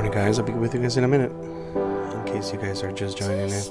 Morning guys, I'll be with you guys in a minute, in case you guys are just joining in.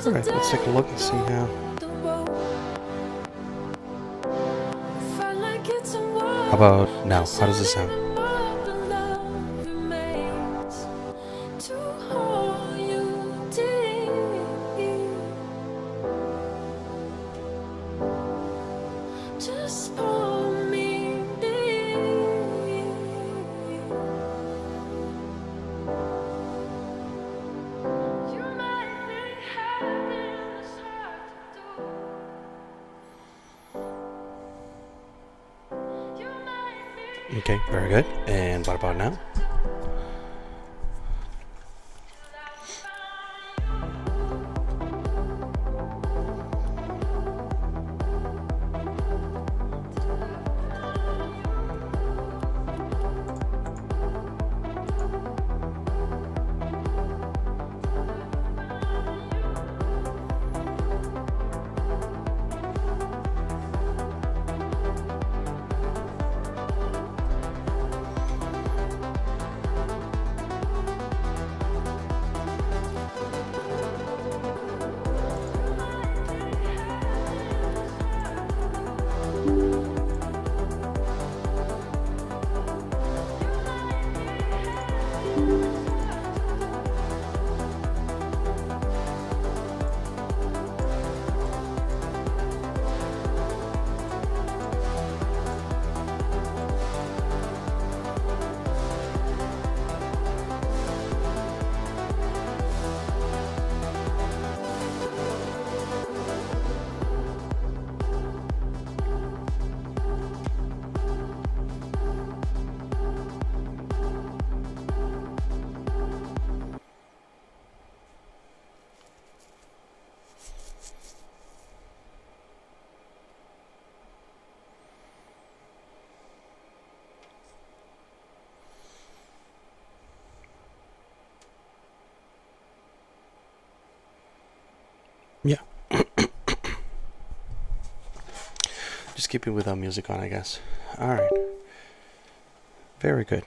Alright, let's take a look and see how. How about now? How does this sound? Okay, very good. And what about now? Yeah. Just keep it without music on, I guess. Alright. Very good.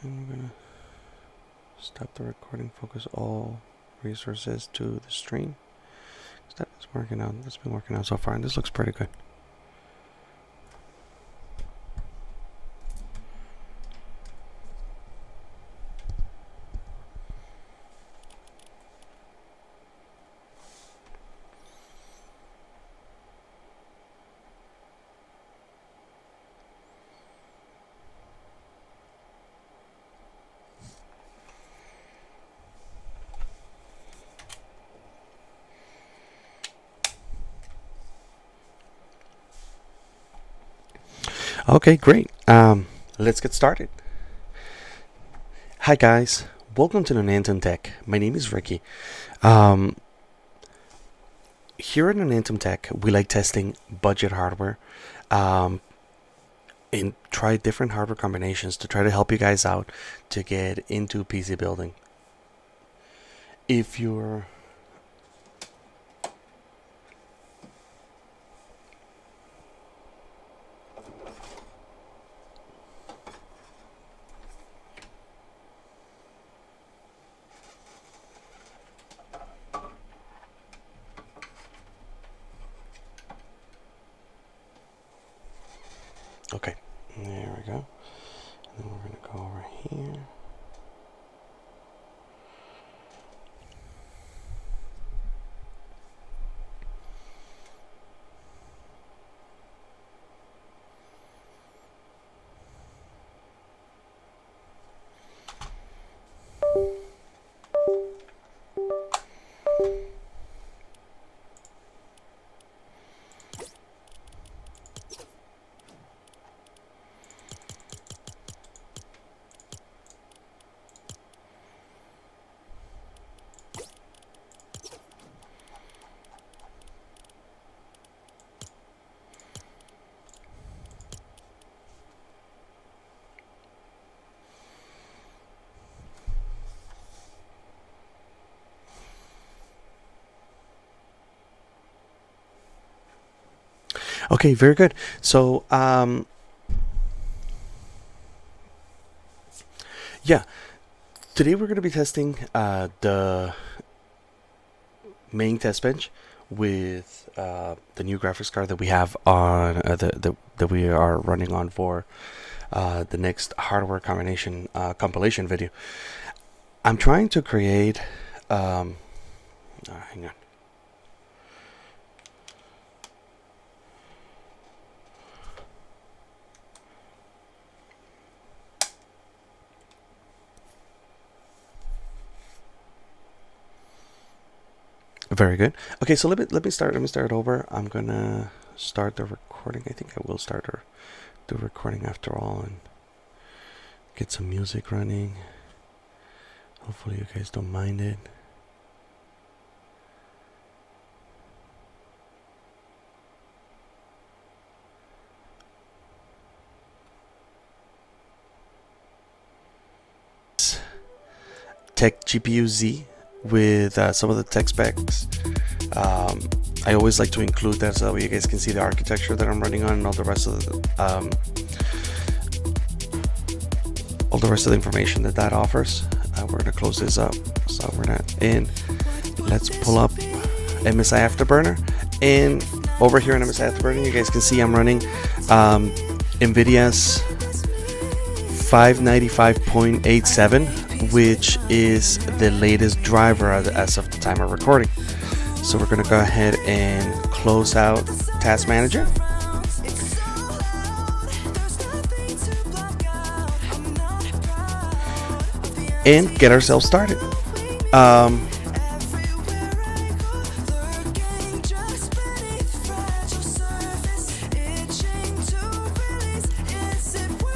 And we're gonna stop the recording, focus all resources to the stream. That's working out. That's been working out so far, and this looks pretty good. Okay, great. Let's get started. Hi guys, welcome to Nantum Tech. My name is Ricky. Here at Nantum Tech, we like testing budget hardware, and try different hardware combinations to try to help you guys out to get into PC building. If you're okay, there we go. And then we're going to go over here. Okay, very good. So, yeah, today we're going to be testing the main test bench with the new graphics card that we have on that we are running on for the next hardware combination compilation video. I'm trying to create. Hang on. Very good. Okay, so let me start over. I'm gonna start the recording. I think I will start the recording after all and get some music running. Hopefully you guys don't mind it. Tech GPU Z with some of the tech specs. I always like to include that so that you guys can see the architecture that I'm running on and all the rest of the information that offers. We're gonna close this up, so we're not in. Let's pull up MSI Afterburner, and over here in MSI Afterburner you guys can see I'm running NVIDIA's 595.87, which is the latest driver as of the time of recording. So we're going to go ahead and close out Task Manager. And get ourselves started.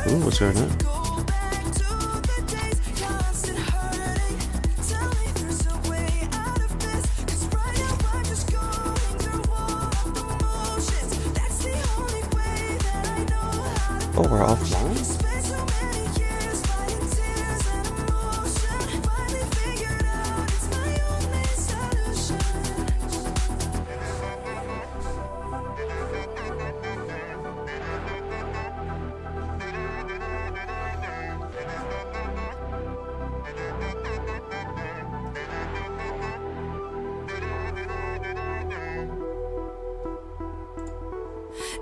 Ooh, what's going on? Oh, we're offline?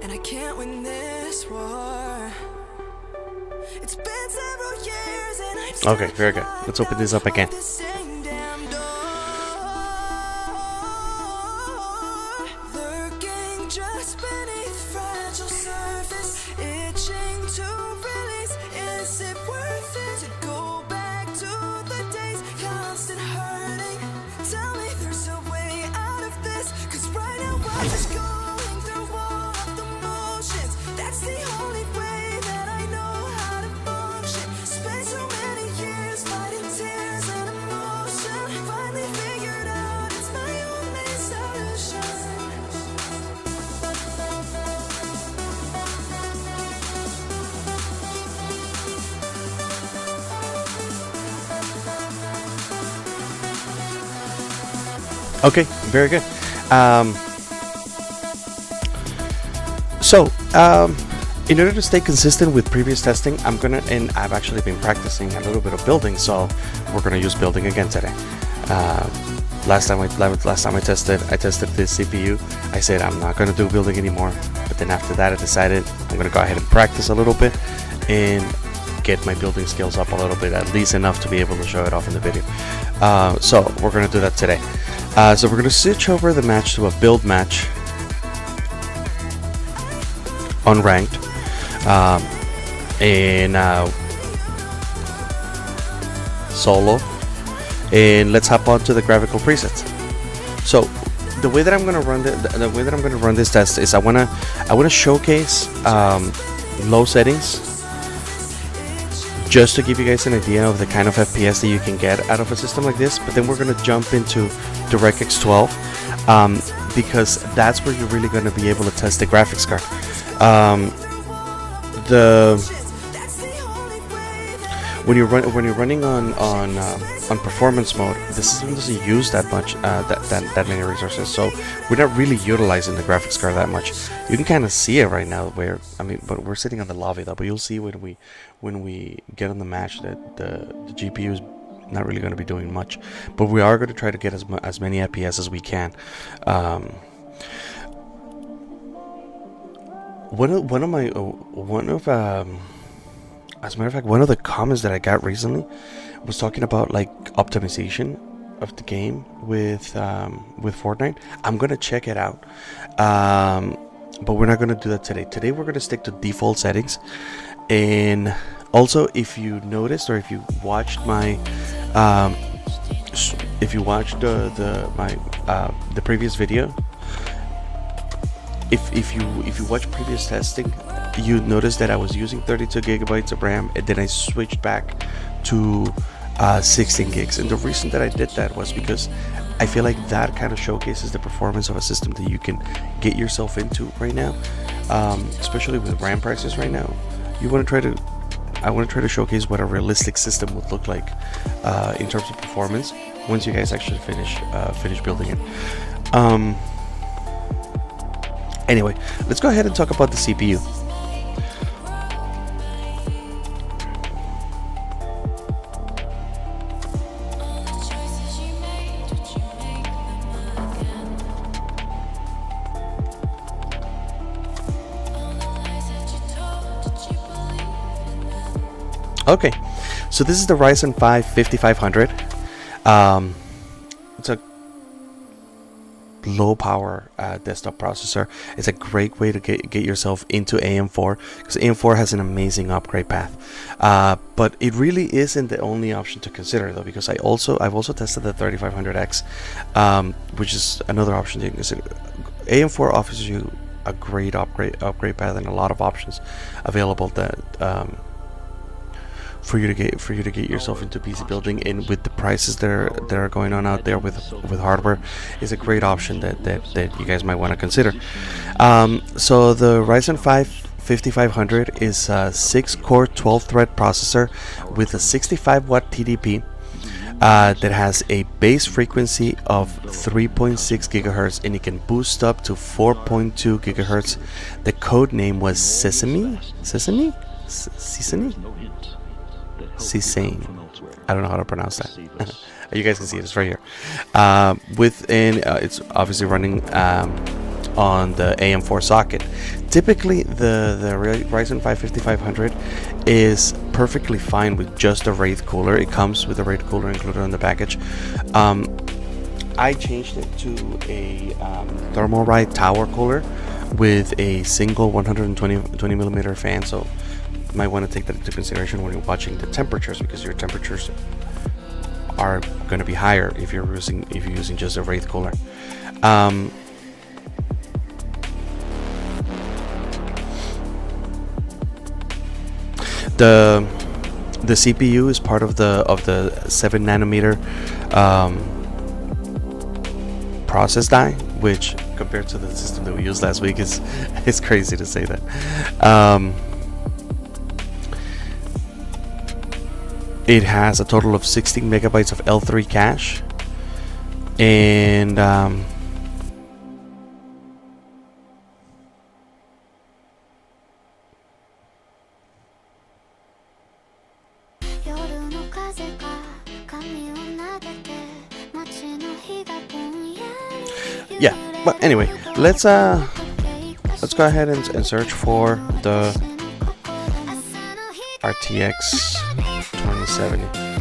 And I can't win this war. It's been several years and I'm okay, very good. Let's open this up again. Lurking just beneath fragile surface, itching to release. Is it worth it to go back to the days? Constant hurting. Tell me there's a way out of this, 'cause right now I'm just going through all of the motions. That's the only way that I know how to function. Spent so many years fighting tears and emotions. Okay, very good. Um, so, in order to stay consistent with previous testing, and I've actually been practicing a little bit of building, so we're gonna use building again today. Last time I tested this CPU. I said I'm not gonna do building anymore, but then after that I decided I'm gonna go ahead and practice a little bit and get my building skills up a little bit, at least enough to be able to show it off in the video. So we're gonna do that today. So we're gonna switch over the match to a build match unranked. In solo, and let's hop on to the graphical presets. So the way that I'm gonna run this test is I wanna showcase low settings just to give you guys an idea of the kind of FPS that you can get out of a system like this. But then we're gonna jump into DirectX 12 because that's where you're really gonna be able to test the graphics card. When you're running on performance mode, the system doesn't use that much that many resources, so we're not really utilizing the graphics card that much. You can kind of see it right now, but we're sitting on the lobby though. But you'll see when we get on the match that the GPU is not really going to be doing much, but we are going to try to get as many FPS as we can. As a matter of fact, one of the comments that I got recently was talking about like optimization of the game with Fortnite. I'm gonna check it out, but we're not gonna do that today. Today we're gonna stick to default settings. And also, if you noticed or if you watched my the previous video, if you watch previous testing, you notice that I was using 32 gigabytes of RAM, and then I switched back to 16 gigs. And the reason that I did that was because I feel like that kind of showcases the performance of a system that you can get yourself into right now, especially with RAM prices right now. I want to try to showcase what a realistic system would look like in terms of performance once you guys actually finish building it. Anyway, let's go ahead and talk about the CPU. Okay, so this is the Ryzen 5 5500. It's a low power desktop processor. It's a great way to get yourself into AM4 because AM4 has an amazing upgrade path. But it really isn't the only option to consider though, because I've also tested the 3500X, which is another option that you can consider. AM4 offers you a great upgrade path and a lot of options available that for you to get yourself into PC building, and with the prices that are going on out there with hardware, is a great option that you guys might want to consider. So the Ryzen 5 5500 is a 6-core 12-thread processor with a 65 watt TDP that has a base frequency of 3.6 gigahertz, and it can boost up to 4.2 gigahertz. The code name was Sesame. Sesame. I don't know how to pronounce that. You guys can see it. It's right here. It's obviously running on the AM4 socket. Typically, the Ryzen 5 5500 is perfectly fine with just a Wraith cooler. It comes with a Wraith cooler included in the package. I changed it to a Thermalright tower cooler with a single 120 millimeter fan. So you might want to take that into consideration when you're watching the temperatures, because your temperatures are going to be higher if you're using just a Wraith cooler. The CPU is part of the 7 nanometer process die, which compared to the system that we used last week is crazy to say that. It has a total of 16 megabytes of L3 cache, And yeah, but anyway, let's go ahead and search for the RTX 2070.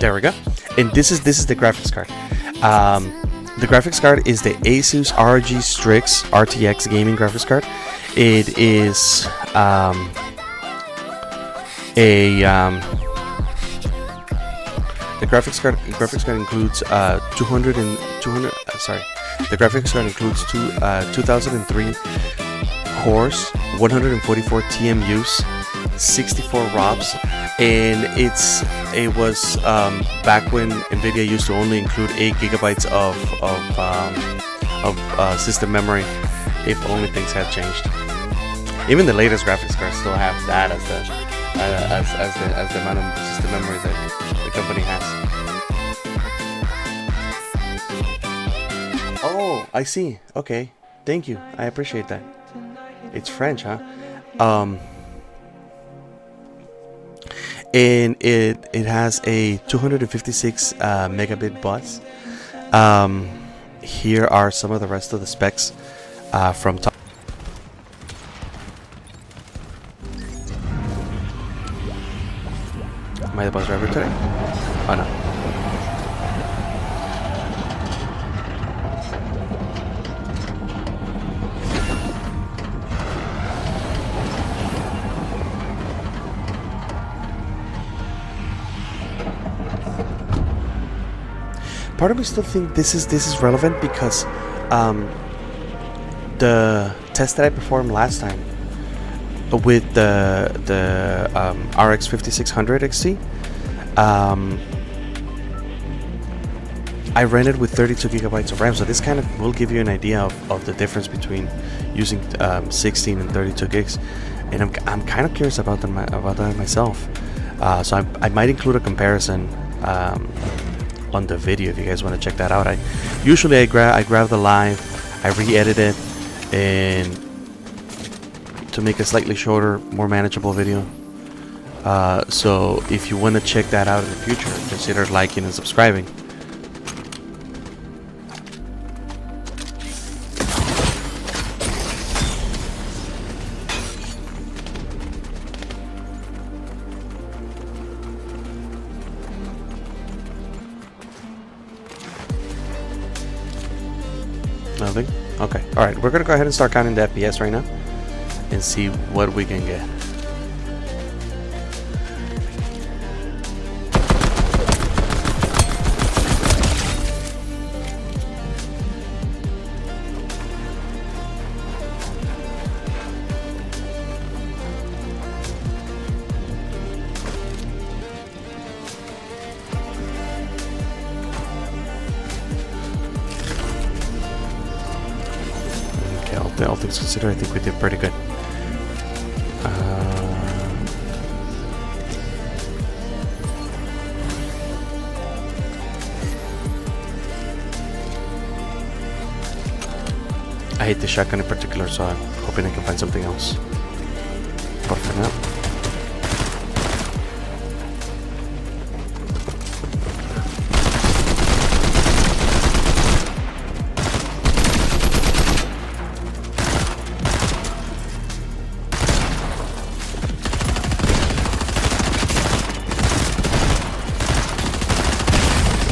There we go. And this is the graphics card. The graphics card is the Asus ROG Strix RTX gaming graphics card. It is the graphics card includes 200 sorry. The graphics card includes 2003 cores, 144 TMUs, 64 ROPs, and it was back when Nvidia used to only include 8 gigabytes of system memory. If only things had changed. Even the latest graphics cards still have that as the amount of system memory that the company has. Oh, I see. Okay, thank you. I appreciate that. It's French, huh? And it has a 256 megabit bus. Here are some of the rest of the specs from top. Am I the bus driver today? Oh no. Part of me still think this is relevant because the test that I performed last time with the RX 5600 XT, I ran it with 32 gigabytes of RAM, so this kind of will give you an idea of the difference between using 16 and 32 gigs, and I'm kind of curious about that myself. So I might include a comparison on the video if you guys want to check that out. I grab the live, I re-edit it, and to make a slightly shorter, more manageable video. So if you want to check that out in the future, consider liking and subscribing. Nothing? Okay. Alright, we're going to go ahead and start counting the FPS right now and see what we can get. All things considered, I think we did pretty good. I hate the shotgun in particular, so I'm hoping I can find something else. But for now.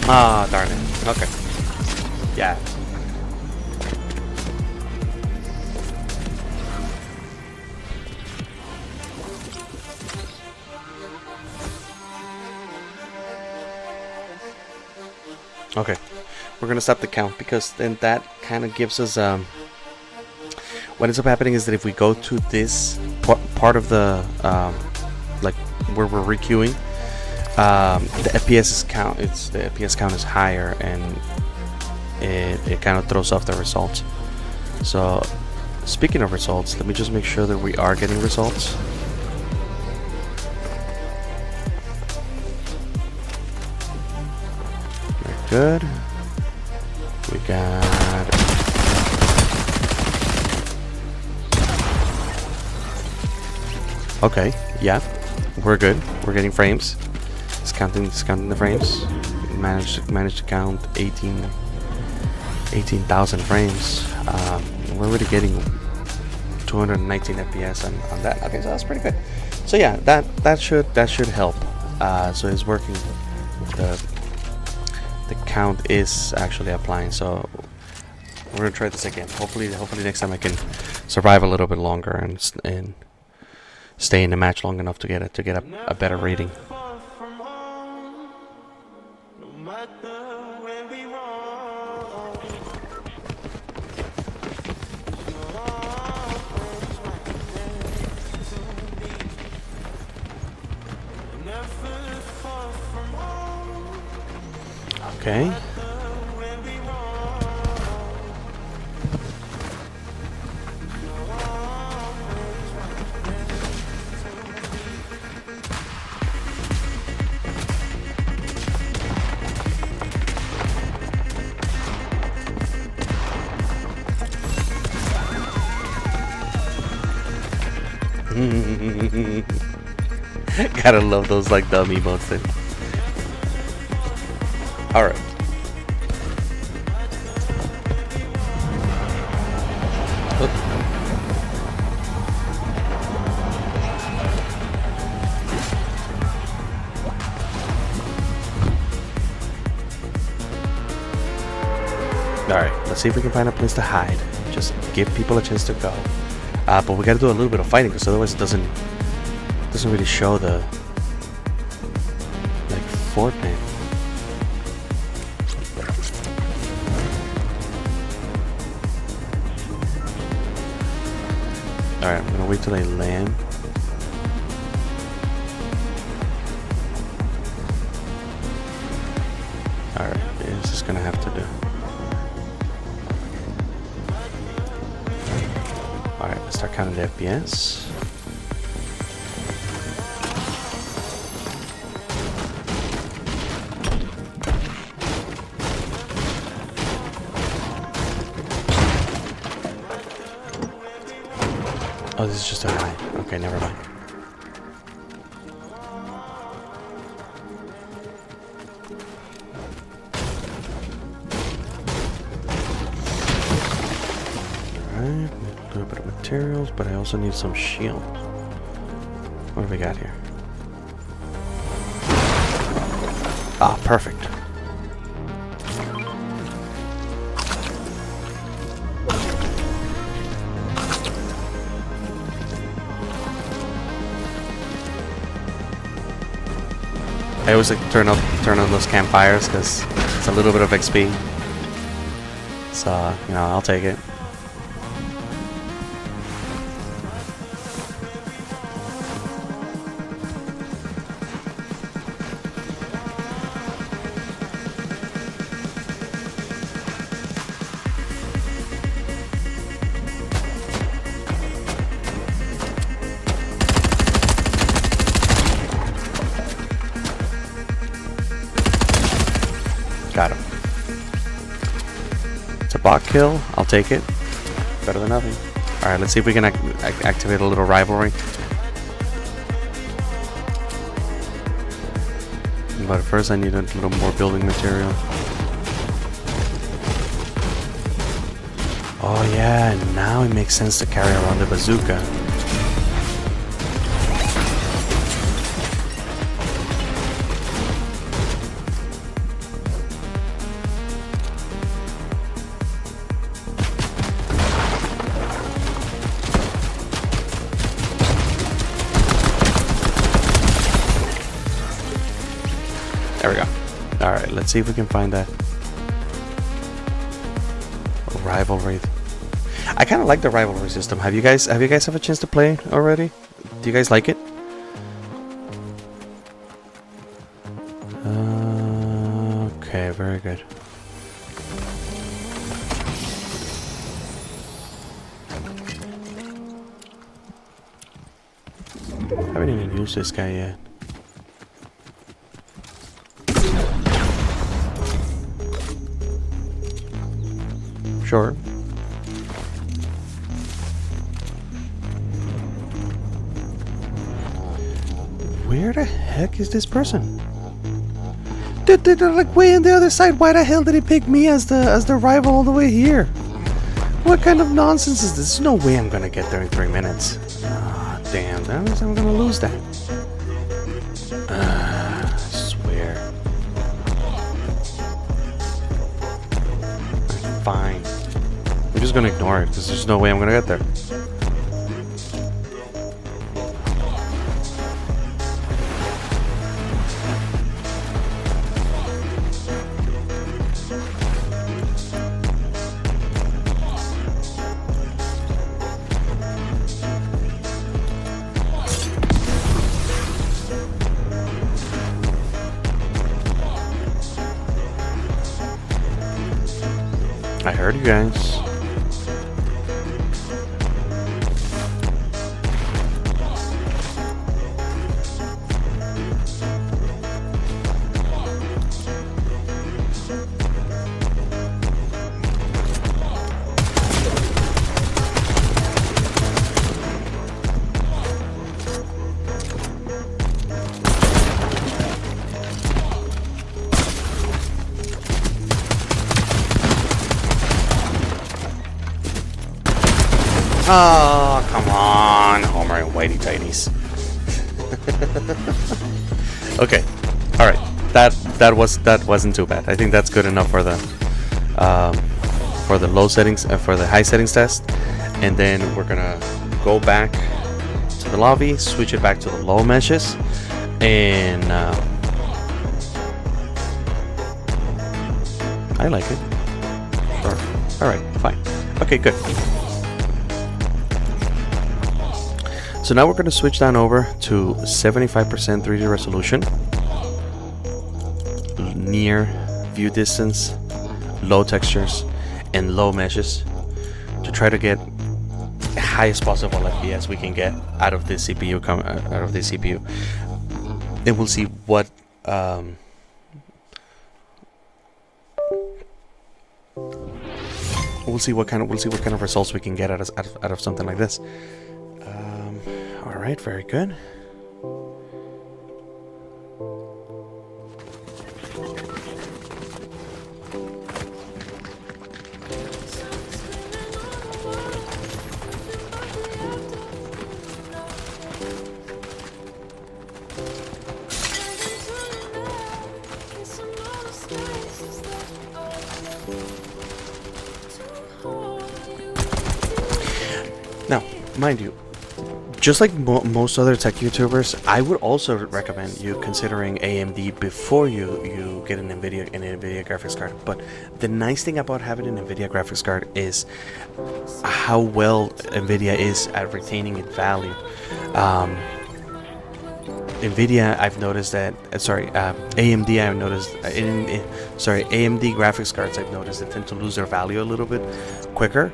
Ah, darn it. Okay. Yeah. Okay. We're gonna stop the count because then that kind of gives us what ends up happening is that if we go to this part of the like where we're requeuing, the FPS count. The FPS count is higher, and it kind of throws off the results. So, speaking of results, let me just make sure that we are getting results. Very good. We got. Okay, yeah, we're good. We're getting frames. It's counting the frames. Managed to count 18,000 frames. We're already getting 219 FPS on that. Okay, so that's pretty good. So yeah, that should help. So it's working. The count is actually applying. So we're gonna try this again. Hopefully next time I can survive a little bit longer and stay in the match long enough to get a better rating. Okay. Gotta love those like dumb emotes then. Alright. Alright, let's see if we can find a place to hide. Just give people a chance to go. But we gotta do a little bit of fighting, because otherwise it doesn't really show the like fort name. Alright, I'm gonna wait till they land. Alright, it's just gonna have to do. Alright, let's start counting the FPS. Oh, this is just a high. Okay, never mind. Alright, a little bit of materials, but I also need some shield. What do we got here? Ah, perfect. I always like to turn on those campfires because it's a little bit of XP. So, you know, I'll take it. Got him. It's a bot kill. I'll take it. Better than nothing. Alright, let's see if we can activate a little rivalry. But first I need a little more building material. Oh yeah, now it makes sense to carry around the bazooka. There we go. Alright, let's see if we can find that rivalry. I kind of like the rivalry system. Have you guys have a chance to play already? Do you guys like it? Okay, very good. I haven't even used this guy yet. Sure. Where the heck is this person? They're like way on the other side. Why the hell did he pick me as the rival all the way here? What kind of nonsense is this? There's no way I'm gonna get there in 3 minutes. Ah, damn, that means I'm gonna lose that. I swear. Fine. I'm just gonna ignore it because there's no way I'm gonna get there. I heard you guys. Oh, come on, Homer and Whitey Tighties. Okay, all right. That wasn't too bad. I think that's good enough for the low settings for the high settings test. And then we're gonna go back to the lobby, switch it back to the low meshes, and I like it. Sure. All right, fine. Okay, good. So now we're going to switch down over to 75% 3D resolution, near view distance, low textures, and low meshes to try to get the highest possible FPS we can get out of this CPU. And we'll see what kind of results we can get out of something like this. All right, very good. Now, mind you, just like most other tech YouTubers, I would also recommend you considering AMD before you get an NVIDIA graphics card. But the nice thing about having an NVIDIA graphics card is how well NVIDIA is at retaining its value. NVIDIA, I've noticed that. AMD, I've noticed. AMD graphics cards, I've noticed they tend to lose their value a little bit quicker.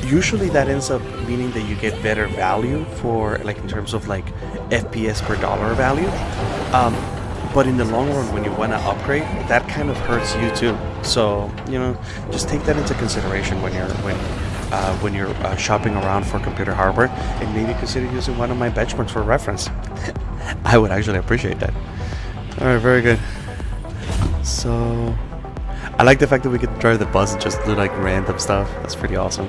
Usually that ends up meaning that you get better value for, like, in terms of like FPS per dollar value. But in the long run, when you want to upgrade, that kind of hurts you too. So, you know, just take that into consideration when you're shopping around for computer hardware, and maybe consider using one of my benchmarks for reference. I would actually appreciate that. All right, very good. So, I like the fact that we can drive the bus and just do like random stuff. That's pretty awesome.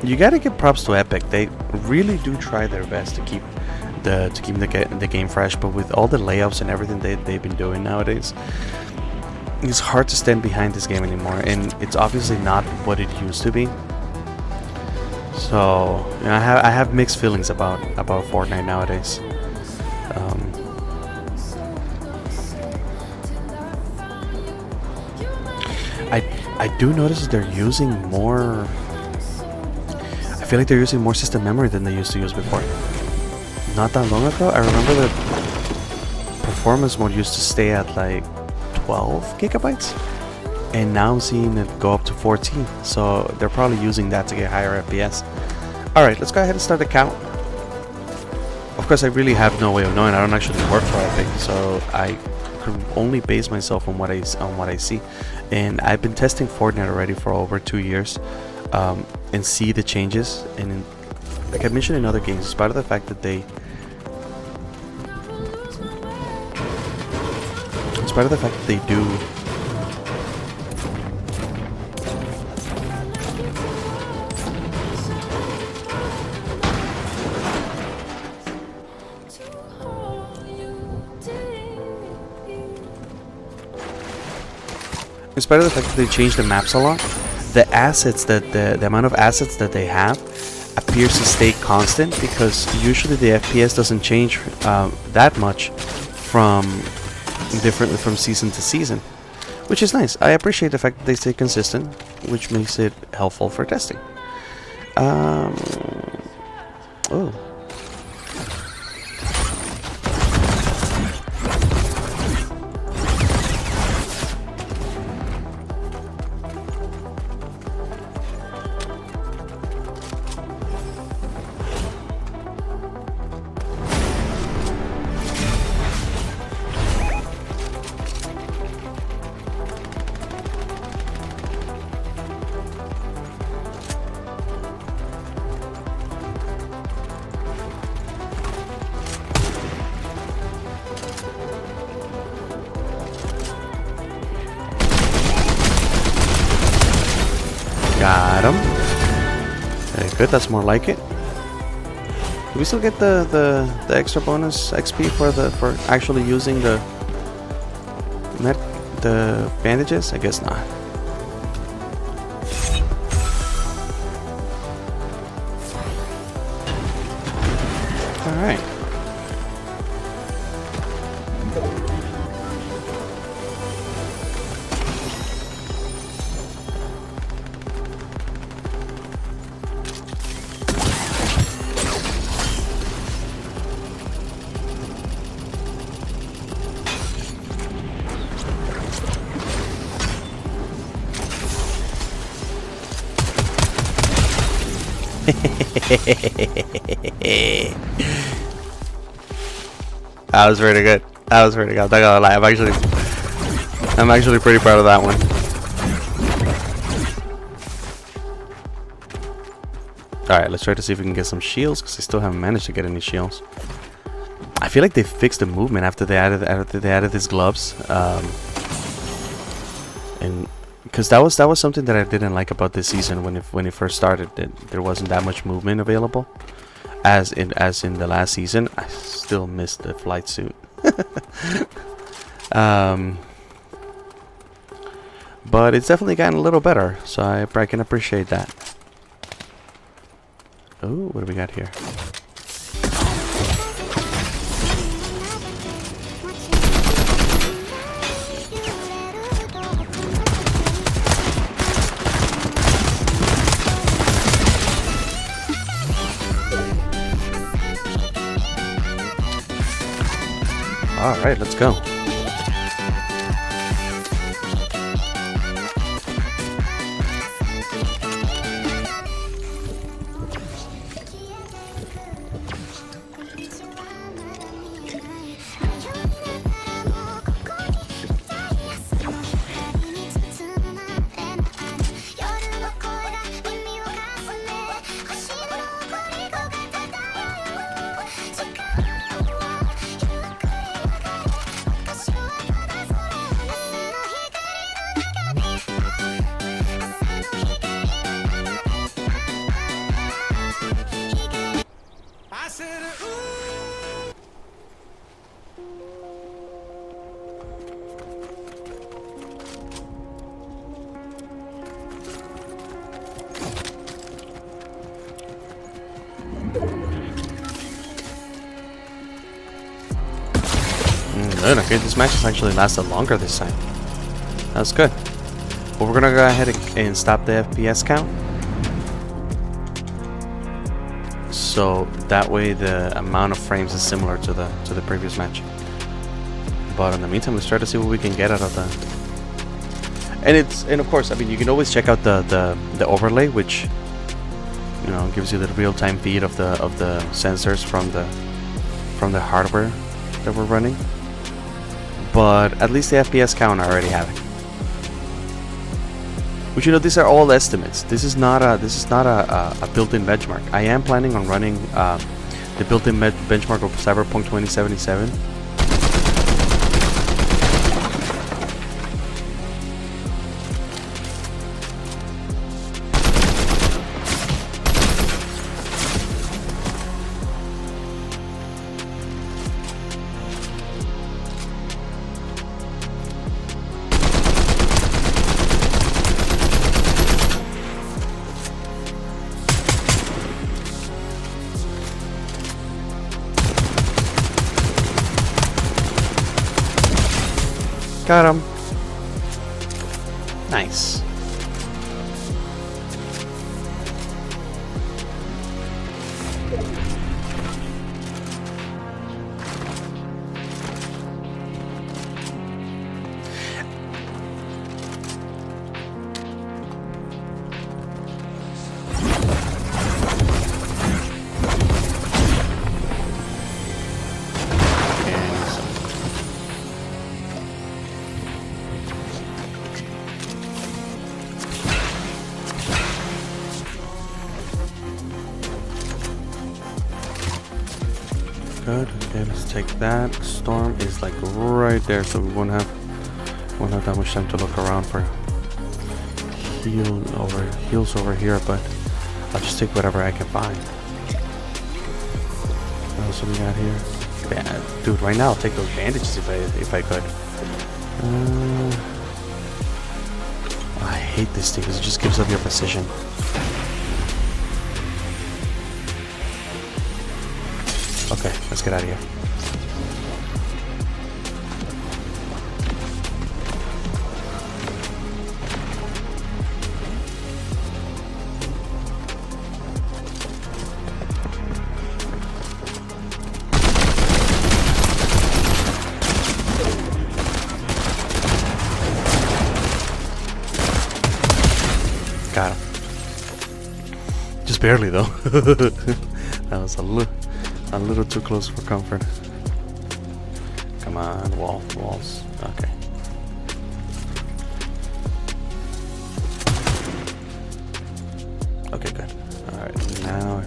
You gotta give props to Epic. They really do try their best to keep the game fresh, but with all the layouts and everything they've been doing nowadays, it's hard to stand behind this game anymore, and it's obviously not what it used to be. So, you know, I have mixed feelings about Fortnite nowadays. I do notice they're using more feel like they're using more system memory than they used to use before. Not that long ago, I remember the performance mode used to stay at like 12 gigabytes, and now I'm seeing it go up to 14. So they're probably using that to get higher FPS. Alright, let's go ahead and start the count. Of course, I really have no way of knowing. I don't actually work for Epic, so I can only base myself on what I see. And I've been testing Fortnite already for over 2 years, and see the changes. And like I mentioned in other games, in spite of the fact that they do in spite of the fact that they changed the maps a lot, the assets that the amount of assets that they have appears to stay constant, because usually the FPS doesn't change that much from season to season, which is nice. I appreciate the fact that they stay consistent, which makes it helpful for testing. Oh. Got him. Very good, that's more like it. Do we still get the extra bonus XP for actually using the bandages? I guess not. Alright. That was pretty good. That was pretty good. I'm not gonna lie. I'm actually pretty proud of that one. Alright, let's try to see if we can get some shields, because I still haven't managed to get any shields. I feel like they fixed the movement after they added these gloves. And because that was something that I didn't like about this season when it first started, that there wasn't that much movement available as in the last season. I still miss the flight suit. But it's definitely gotten a little better, so I can appreciate that. Oh, what do we got here? Alright, let's go. Good, okay, this match has actually lasted longer this time. That's good. But we're gonna go ahead and stop the FPS count. so that way the amount of frames is similar to the previous match. But in the meantime, let's try to see what we can get out of that. And of course, I mean, you can always check out the overlay, which gives you the real-time feed of the sensors from the hardware that we're running. But at least the FPS count I already have it. Which these are all estimates. This is not a built-in benchmark. I am planning on running the built-in benchmark of Cyberpunk 2077. Got him. Nice. Good. Okay, let's take that. Storm is like right there, so we won't have that much time to look around for heals over here, but I'll just take whatever I can find. What else do we got here? Yeah, dude, right now I'll take those bandages if I could. I hate this thing because it just gives up your precision. Okay, let's get out of here. Got him. Just barely though. That was a little too close for comfort. Come on, walls. Okay. Okay, good. Alright, now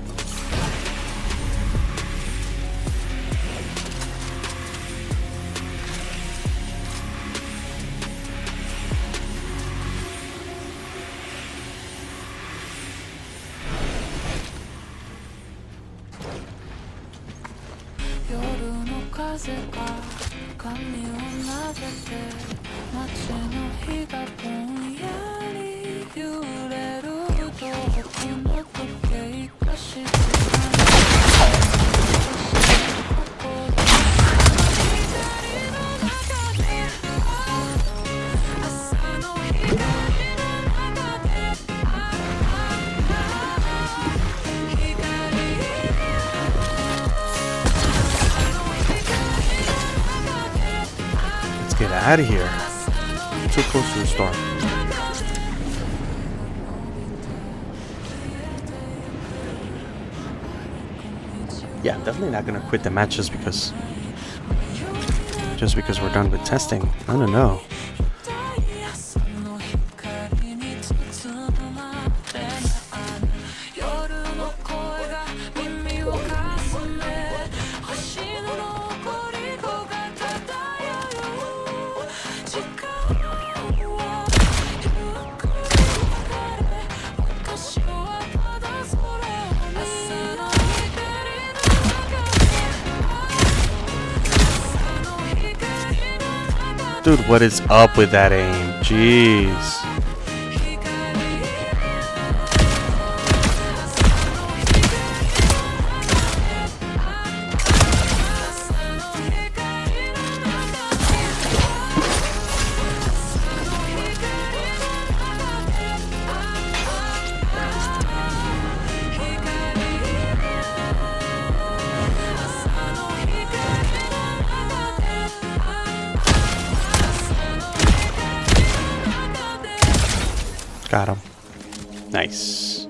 get out of here. Too close to the storm. Yeah, I'm definitely not gonna quit the match just because we're done with testing. I don't know. Dude, what is up with that aim? Jeez. Got him. Nice.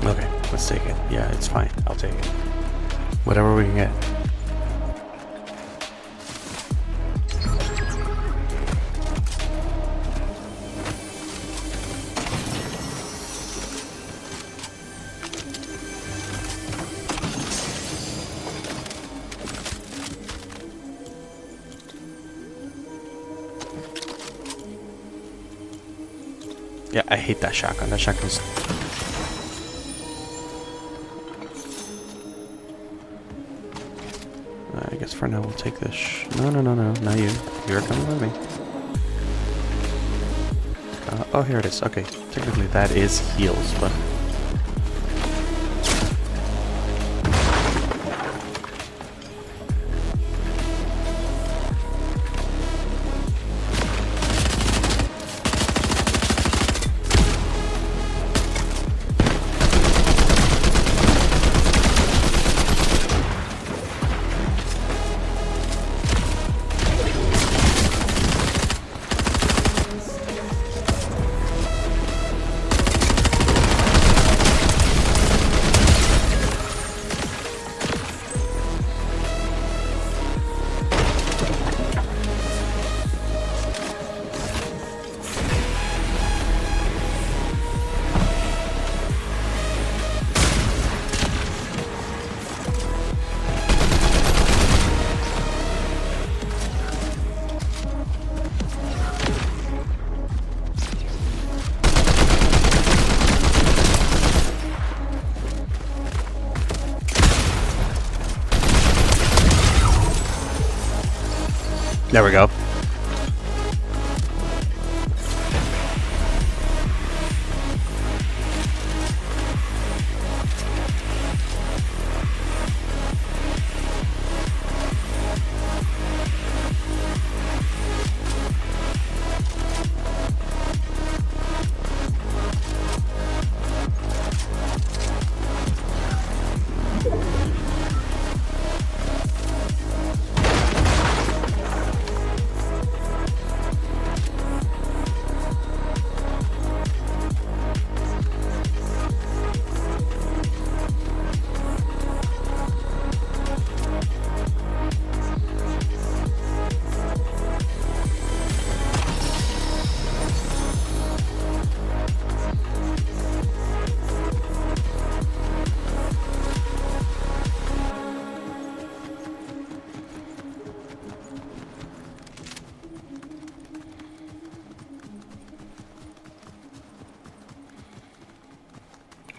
Okay, let's take it. Yeah, it's fine. I'll take it. Whatever we can get. Yeah, I hate that shotgun. That shotgun's... I guess for now we'll take this. No, not you. You're coming with me. Oh, here it is. Okay, technically that is heals, but... There we go.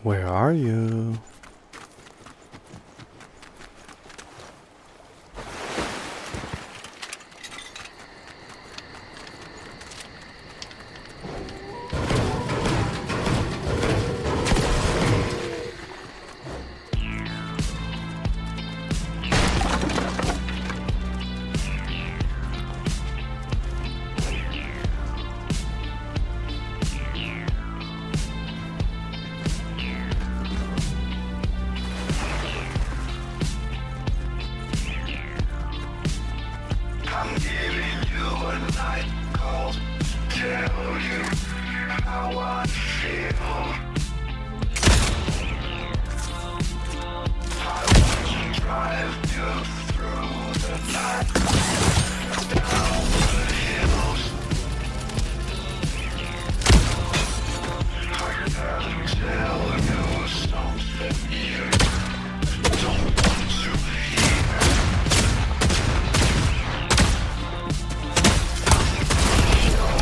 Where are you?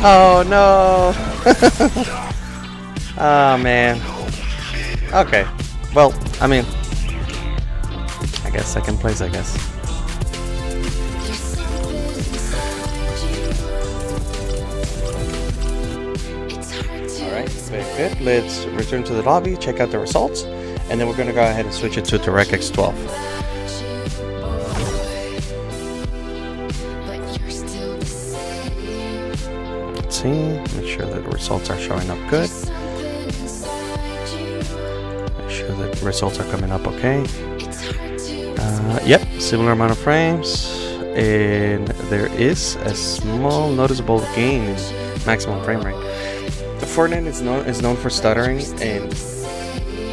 Oh no! Oh man. Okay. Well, I mean, I guess second place, I guess. Alright. Very good. Let's return to the lobby, check out the results, and then we're going to go ahead and switch it to DirectX 12. Let's see, make sure that the results are showing up good. Make sure that the results are coming up okay. Yep, similar amount of frames, and there is a small noticeable gain in maximum frame rate. Fortnite is known for stuttering, and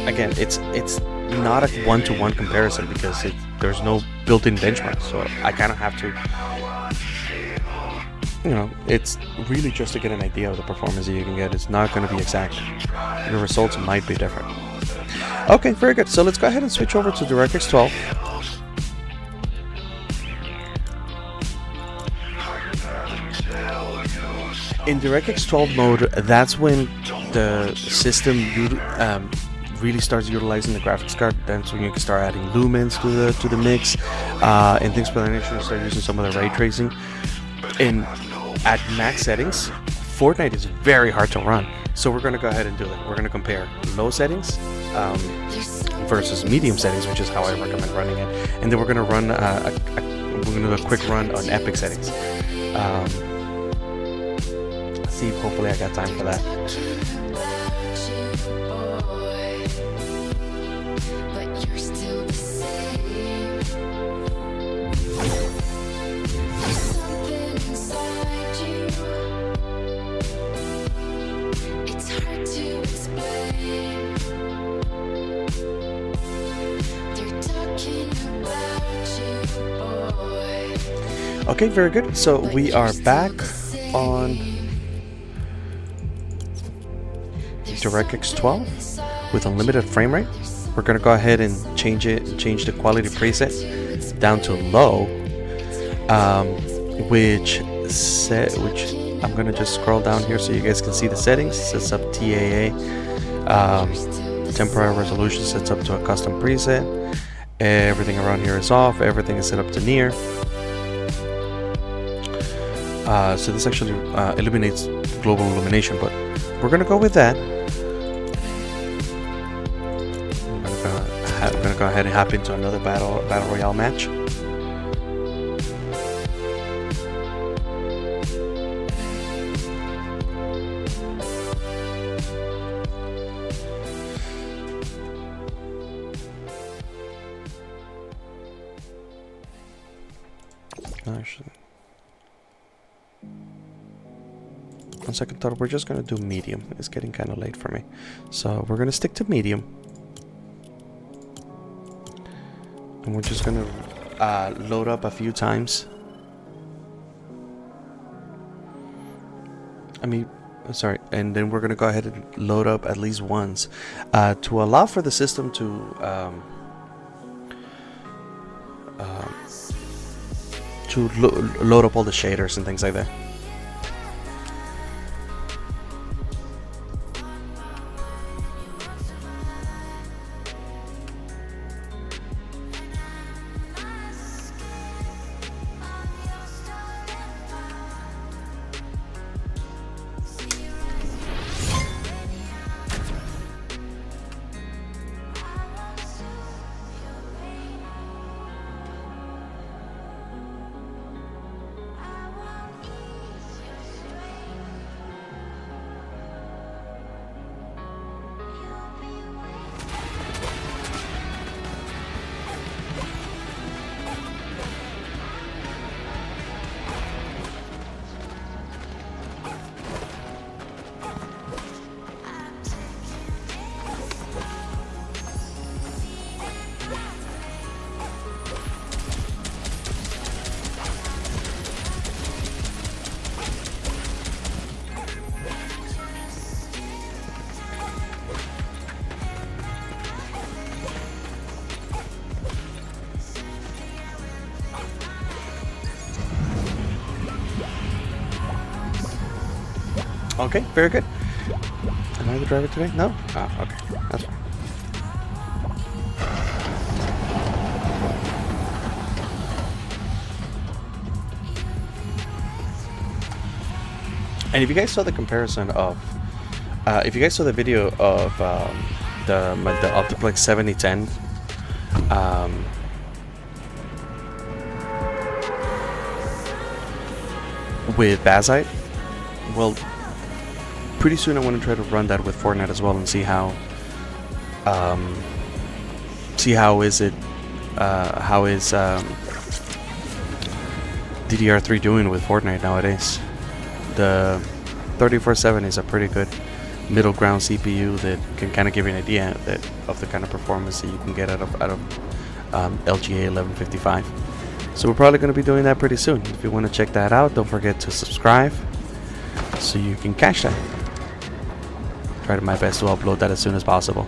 again, it's not a one-to-one comparison because there's no built-in benchmark, so I kind of have to, you know, it's really just to get an idea of the performance that you can get. It's not going to be exact. The results might be different. Okay, very good. So let's go ahead and switch over to DirectX 12. In DirectX 12 mode, that's when the system really starts utilizing the graphics card. That's when you can start adding lumens to the mix, and things of that nature. You start using some of the ray tracing. And at max settings, Fortnite is very hard to run. So we're going to go ahead and do that. We're going to compare low settings versus medium settings, which is how I recommend running it. And then we're going to run we're going to do a quick run on epic settings. See, hopefully I got time for that. Okay, very good. So we are back on DirectX 12 with unlimited frame rate. We're gonna go ahead and change the quality preset down to low, which I'm gonna just scroll down here so you guys can see the settings. It sets up TAA, temporary resolution sets up to a custom preset. Everything around here is off. Everything is set up to near. So this actually eliminates global illumination, but we're gonna go with that. I'm gonna go ahead and hop into another battle royale match. Actually, on second thought, we're just gonna do medium. It's getting kind of late for me, so we're gonna stick to medium. And we're just gonna load up a few times. Sorry, and then we're gonna go ahead and load up at least once to allow for the system to load up all the shaders and things like that. Okay, very good. Am I the driver today? No? Ah, okay. That's fine. And if you guys saw the comparison of If you guys saw the video of the Optiplex 7010, with Bazite, well, pretty soon I want to try to run that with Fortnite as well and see how is DDR3 doing with Fortnite nowadays. The 3470 is a pretty good middle ground CPU that can kind of give you an idea of the kind of performance that you can get out of LGA 1155. So we're probably going to be doing that pretty soon. If you want to check that out, don't forget to subscribe so you can catch that. Try to my best to upload that as soon as possible.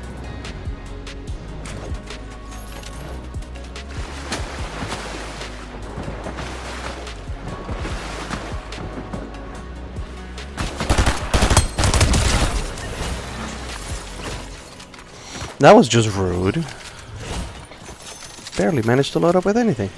That was just rude. Barely managed to load up with anything.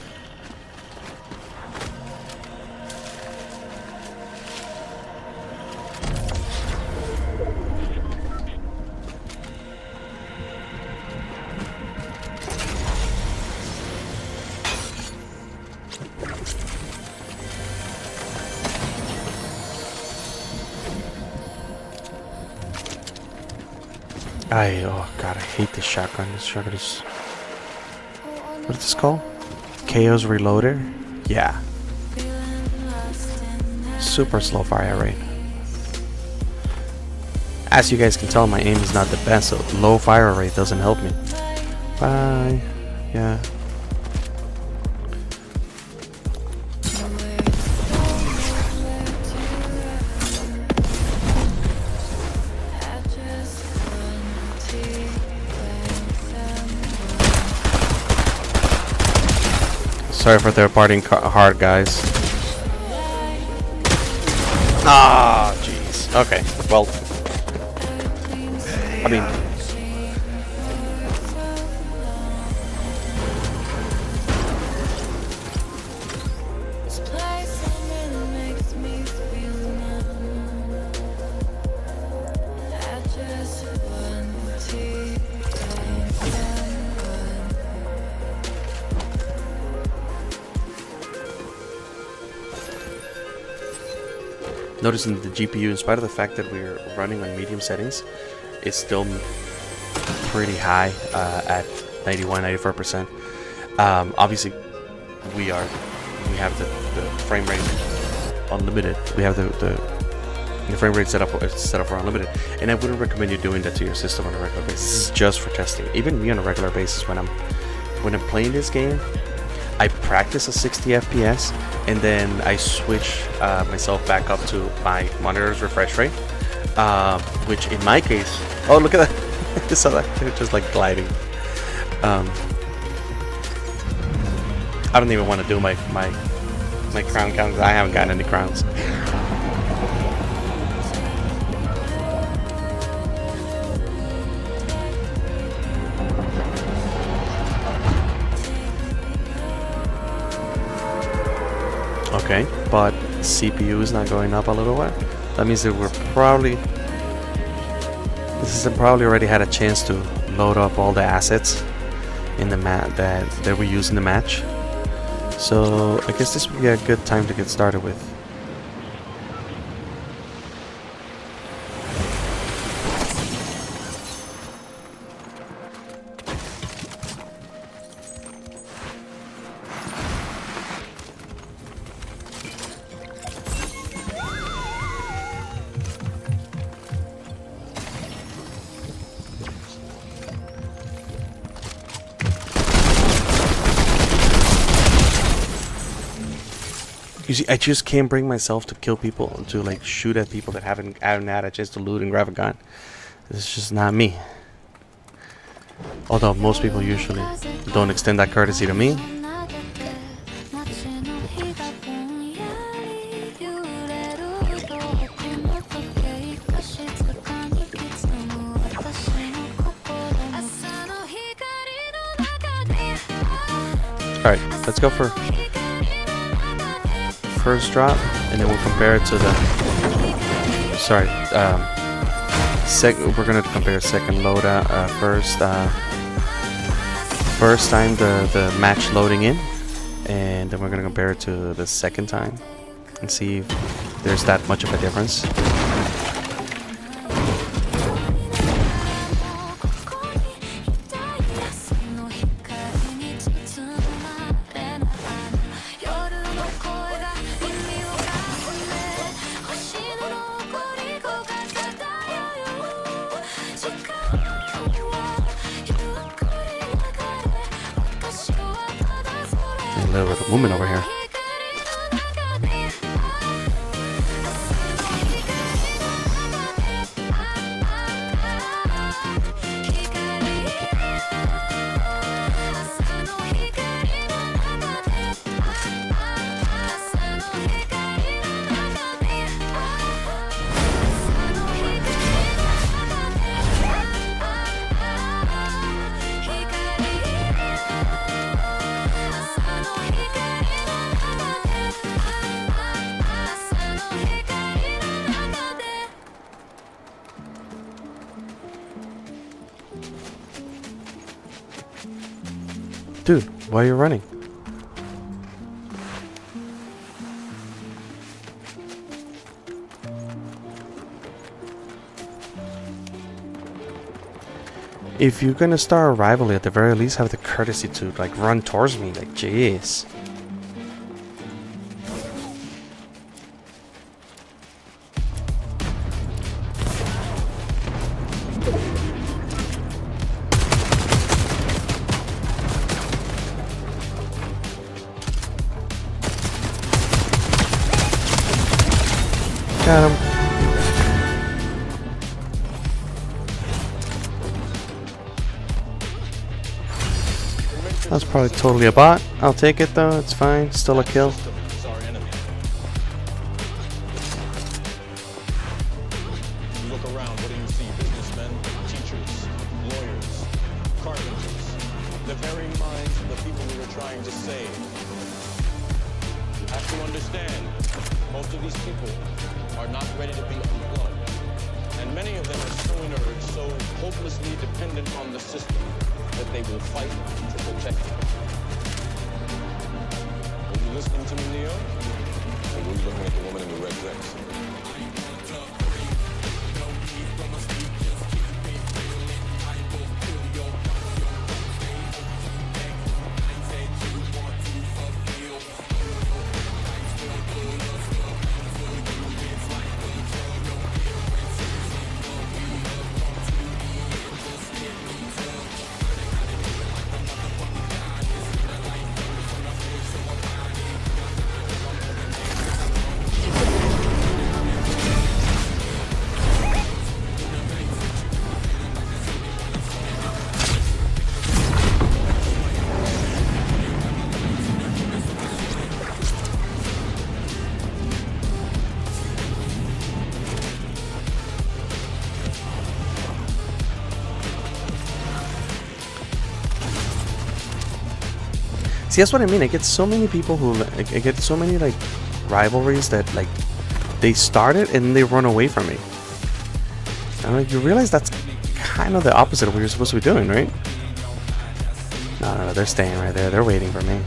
Oh god, I hate this shotgun. This shotgun is... what is this called? Chaos Reloader? Yeah. Super slow fire rate. As you guys can tell, my aim is not the best, so low fire rate doesn't help me. Bye. Yeah. Sorry for their partying hard, guys. Ah, jeez. Okay, well, I mean, noticing the GPU, in spite of the fact that we're running on medium settings, is still pretty high at 91-94%. Obviously, we have the frame rate unlimited. We have the frame rate set up for unlimited, and I wouldn't recommend you doing that to your system on a regular basis. This is just for testing. Even me on a regular basis, when I'm playing this game, I practice a 60 FPS, and then I switch myself back up to my monitor's refresh rate, which in my case, oh look at that, I saw that, they're just like gliding. I don't even want to do my crown count, because I haven't gotten any crowns. Okay, but CPU is not going up a little bit. That means that the system probably already had a chance to load up all the assets in the that we use in the match. So I guess this would be a good time to get started with. You see, I just can't bring myself to kill people, to like shoot at people that haven't had a chance to loot and grab a gun. It's just not me. Although most people usually don't extend that courtesy to me. Alright, let's go for first drop, and then we'll compare it to the we're gonna compare second load first. First time the match loading in, and then we're gonna compare it to the second time and see if there's that much of a difference. A little bit of movement over here. Dude, why are you running? If you're gonna start a rivalry, at the very least have the courtesy to like run towards me. Like, jeez. Got him. That was probably totally a bot. I'll take it though, it's fine. Still a kill. Look around, what do you see? Businessmen, teachers, lawyers, carpenters, the very minds of the people we were trying to save. You have to understand, most of these people are not ready to be unplugged. And many of them are so inert, so hopelessly dependent on the system that they will fight to protect it. Were you listening to me, Leo? Or were you looking at the woman in the red dress? See, that's what I mean. I get so many people who I get so many like rivalries that like they start it and they run away from me. And like you realize that's kind of the opposite of what you're supposed to be doing, right? No, they're staying right there. They're waiting for me.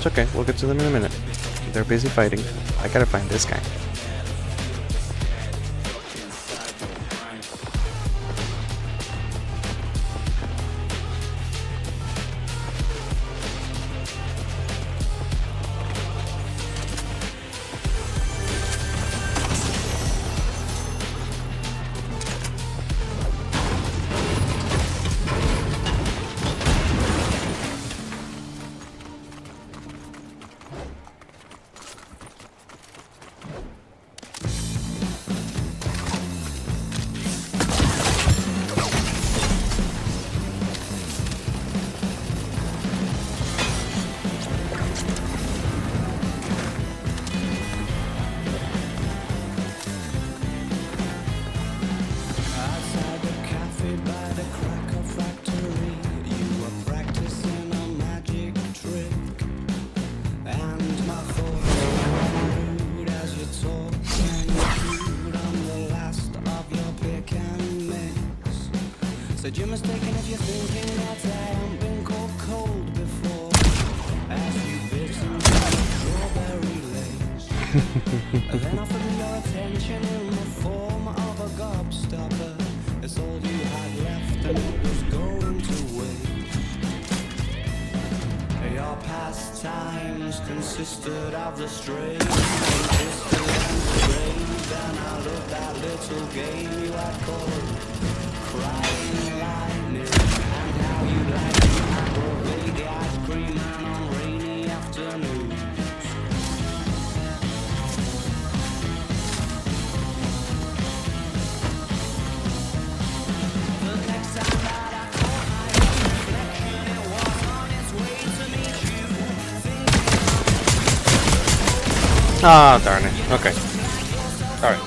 It's okay, we'll get to them in a minute. They're busy fighting. I gotta find this guy. Said you're mistaken if you're thinking that I haven't been called cold before. As you bit into strawberry lace, and then offered me your attention in the form of a gobstopper. It's all you had left, and it was going to waste. Your pastimes consisted of the strange, consisted and strange, and I loved that little game you had called Crying Lightning, and how you like to aggravate the ice cream man on rainy afternoons. The next time that I caught my own reflection, it was on its way to meet you. Ah, darn it. Okay. All right.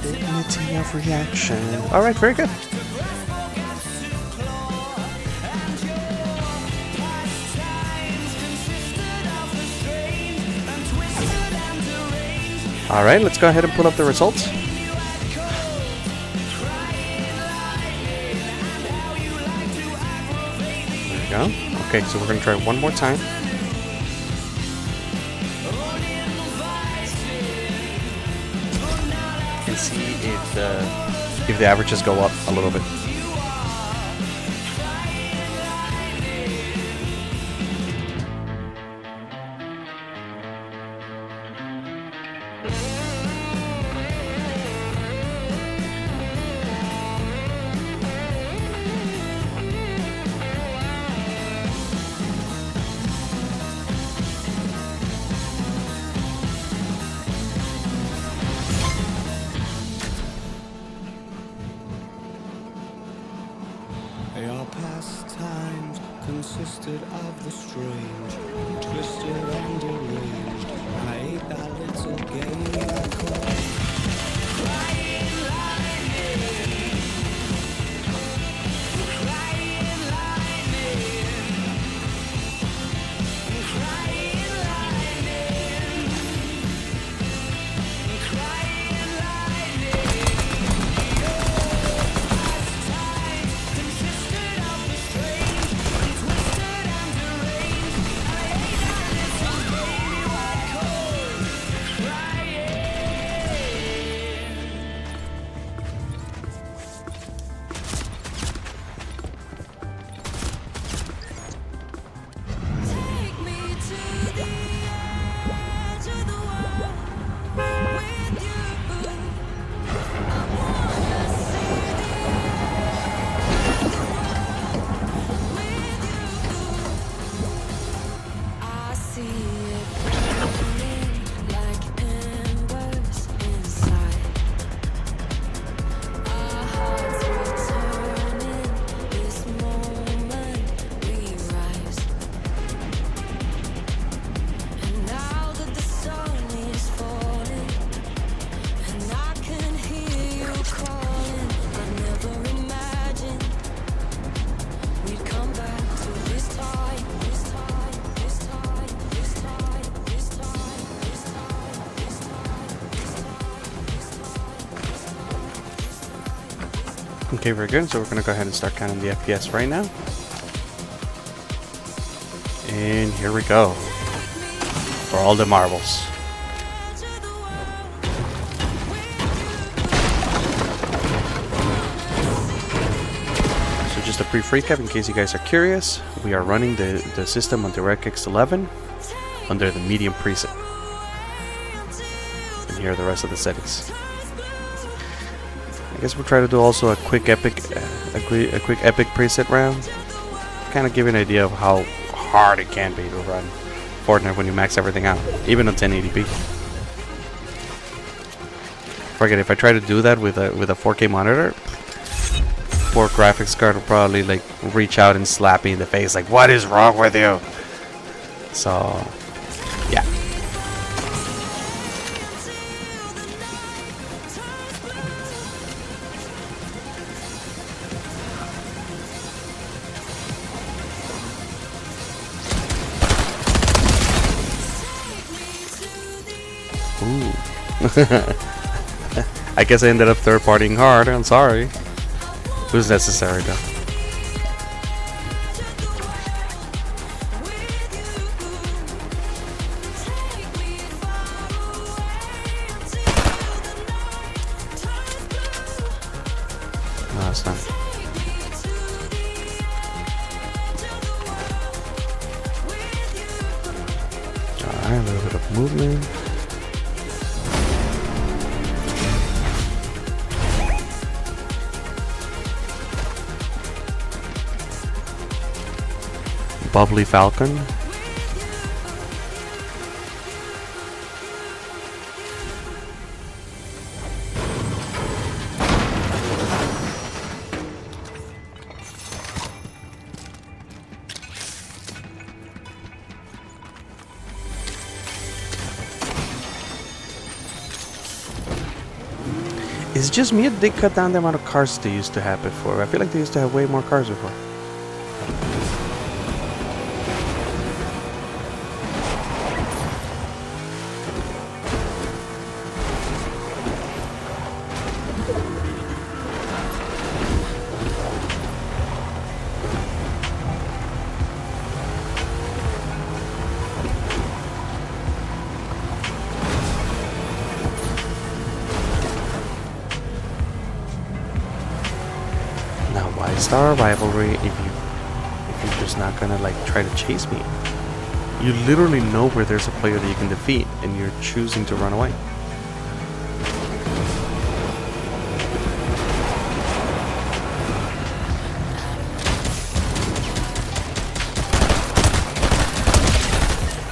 Dignity of reaction. All right, very good. All right, let's go ahead and pull up the results. There we go. Okay, so we're going to try one more time. And see if the averages go up a little bit. Your pastimes consisted of the strange, twisted and deranged, and I ate that little game I called Crying Lightning, Crying Lightning, Crying Lightning, Crying Lightning. Take me to the edge of the world with you. I wanna see the edge of the world with you. I see it burning like embers inside. Our hearts returning. This moment we rise. And now that the sun is falling, and I can hear you calling, I never imagined we'd come back to this time, this time, this time, this time, this time, this time, this time, this time. Okay, very good. So we're going to go ahead and start counting the FPS right now. And here we go. For all the marbles. So just a brief recap in case you guys are curious. We are running the system on DirectX 11 under the medium preset. And here are the rest of the settings. I guess we'll try to do also a quick epic preset round. Kind of give you an idea of how hard it can be to run Fortnite when you max everything out, even on 1080p. Forget, if I try to do that with a 4K monitor, poor graphics card will probably like reach out and slap me in the face like, what is wrong with you? So yeah. Ooh. I guess I ended up third-partying hard. I'm sorry. It was necessary though. No, it's not. Alright, a little bit of movement. Bubbly Falcon. Is it just me or did they cut down the amount of cars they used to have before? I feel like they used to have way more cars before. Now, why start a rivalry if you're just not gonna like try to chase me? You literally know where there's a player that you can defeat, and you're choosing to run away.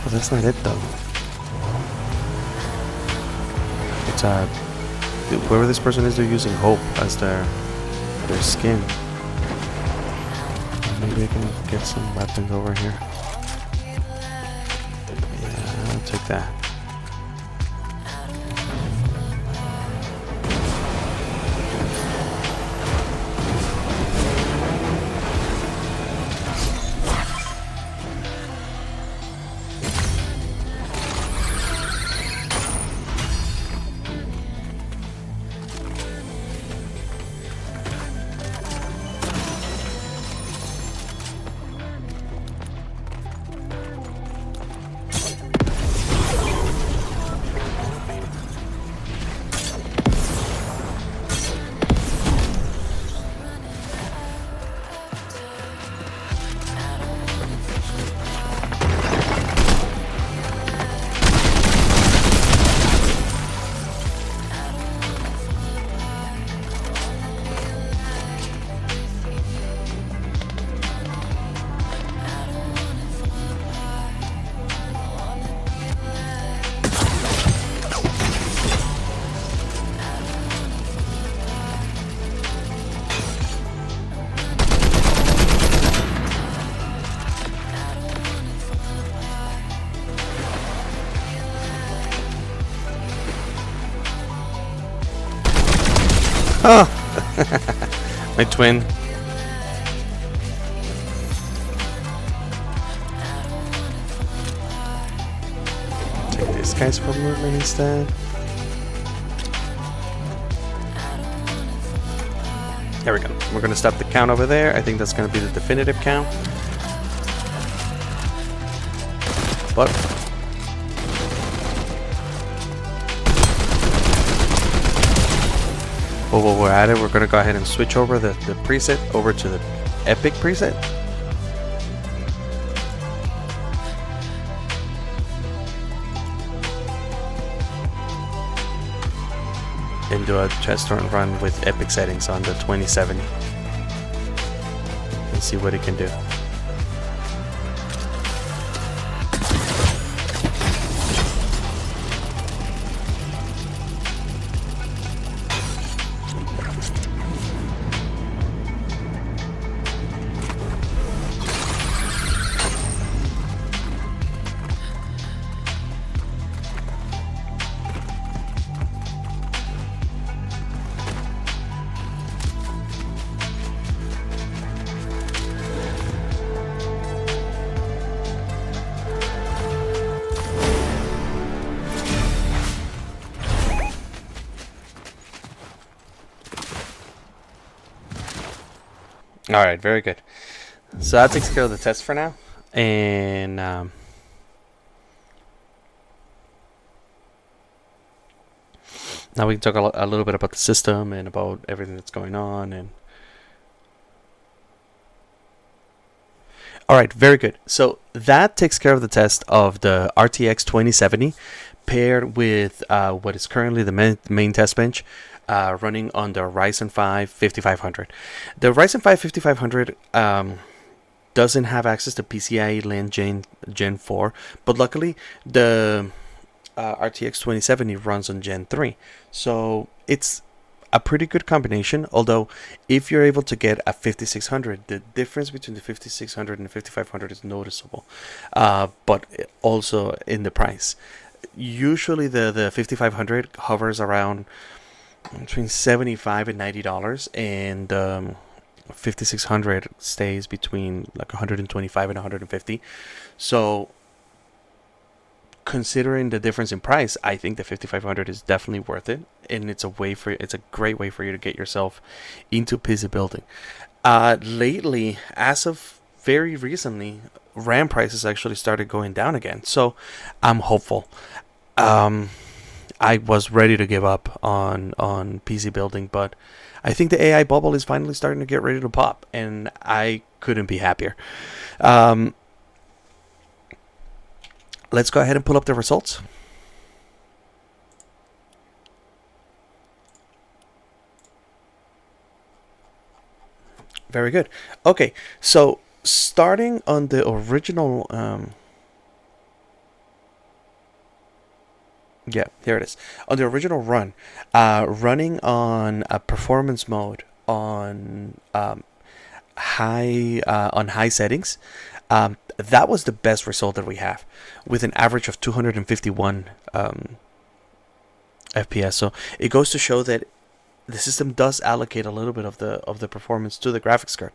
But that's not it though. It's whoever this person is, they're using hope as their skin. Maybe I can get some weapons over here. Yeah, I'll take that. Oh! My twin. Take this guy's for movement instead. There we go. We're gonna stop the count over there. I think that's gonna be the definitive count. But while we're at it, we're gonna go ahead and switch over the preset over to the epic preset. And do a test run with epic settings on the 2070 and see what it can do. All right, very good. So that takes care of the test for now. And now we can talk a little bit about the system and about everything that's going on. And all right, very good. So that takes care of the test of the RTX 2070 paired with what is currently the main test bench running on the Ryzen 5 5500. The Ryzen 5 5500 doesn't have access to PCIe LAN Gen 4, but luckily the RTX 2070 runs on Gen 3. So it's a pretty good combination, although if you're able to get a 5600, the difference between the 5600 and the 5500 is noticeable, but also in the price. Usually the 5500 hovers around between $75 and $90, and 5600 stays between like 125 and 150. So considering the difference in price, I think the 5500 is definitely worth it, and it's a great way for you to get yourself into PC building. Lately, as of very recently, RAM prices actually started going down again, so I'm hopeful. I was ready to give up on PC building, but I think the AI bubble is finally starting to get ready to pop, and I couldn't be happier. Let's go ahead and pull up the results. Very good. Okay, so starting on the original... yeah, here it is. On the original run, running on a performance mode on high settings, that was the best result that we have, with an average of 251 FPS. So it goes to show that the system does allocate a little bit of the performance to the graphics card,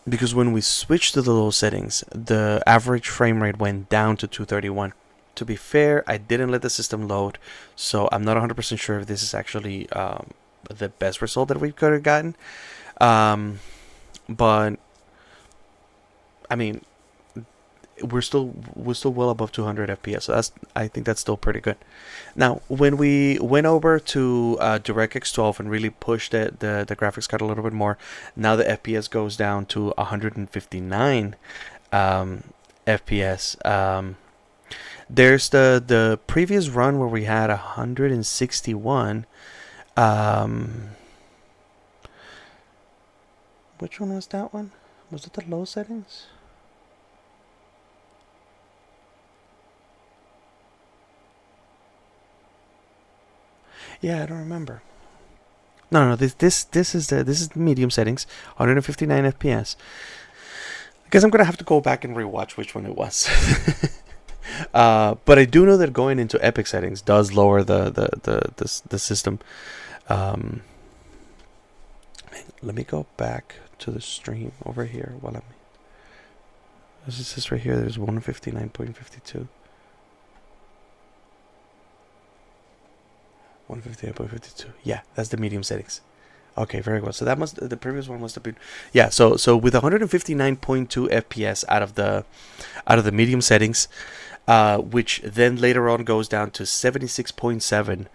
because when we switched to the low settings, the average frame rate went down to 231. To be fair, I didn't let the system load, so I'm not 100% sure if this is actually the best result that we could have gotten. But I mean, we're still well above 200 FPS, so I think that's still pretty good. Now, when we went over to DirectX 12 and really pushed the graphics card a little bit more, now the FPS goes down to 159 FPS. There's the previous run where we had 161. Which one was that one? Was it the low settings? Yeah, I don't remember. No, this is the medium settings, 159 FPS. I guess I'm gonna have to go back and rewatch which one it was. But I do know that going into Epic settings does lower the system. Let me go back to the stream over here while I'm. This is right here. There's 159.52. 158.52. Yeah, that's the medium settings. Okay, very well. So the previous one must have been, yeah. So with 159.2 FPS out of the medium settings, which then later on goes down to 76.7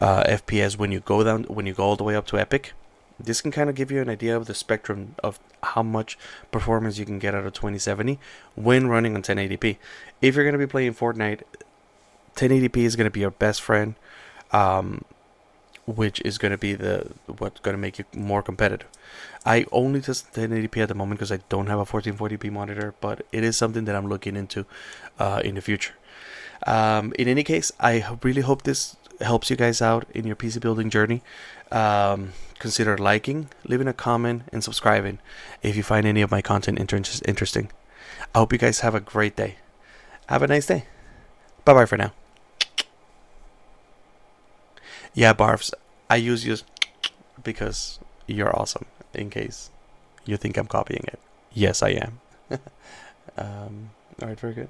FPS when you go all the way up to Epic. This can kind of give you an idea of the spectrum of how much performance you can get out of 2070 when running on 1080p. If you're going to be playing Fortnite, 1080p is going to be your best friend. Which is going to be what's going to make you more competitive. I only test 1080p at the moment because I don't have a 1440p monitor, but it is something that I'm looking into in the future. In any case, I really hope this helps you guys out in your PC building journey. Consider liking, leaving a comment, and subscribing if you find any of my content interesting. I hope you guys have a great day. Have a nice day. Bye-bye for now. Yeah, Barfs, I use you because you're awesome, in case you think I'm copying it. Yes, I am. Alright, very good.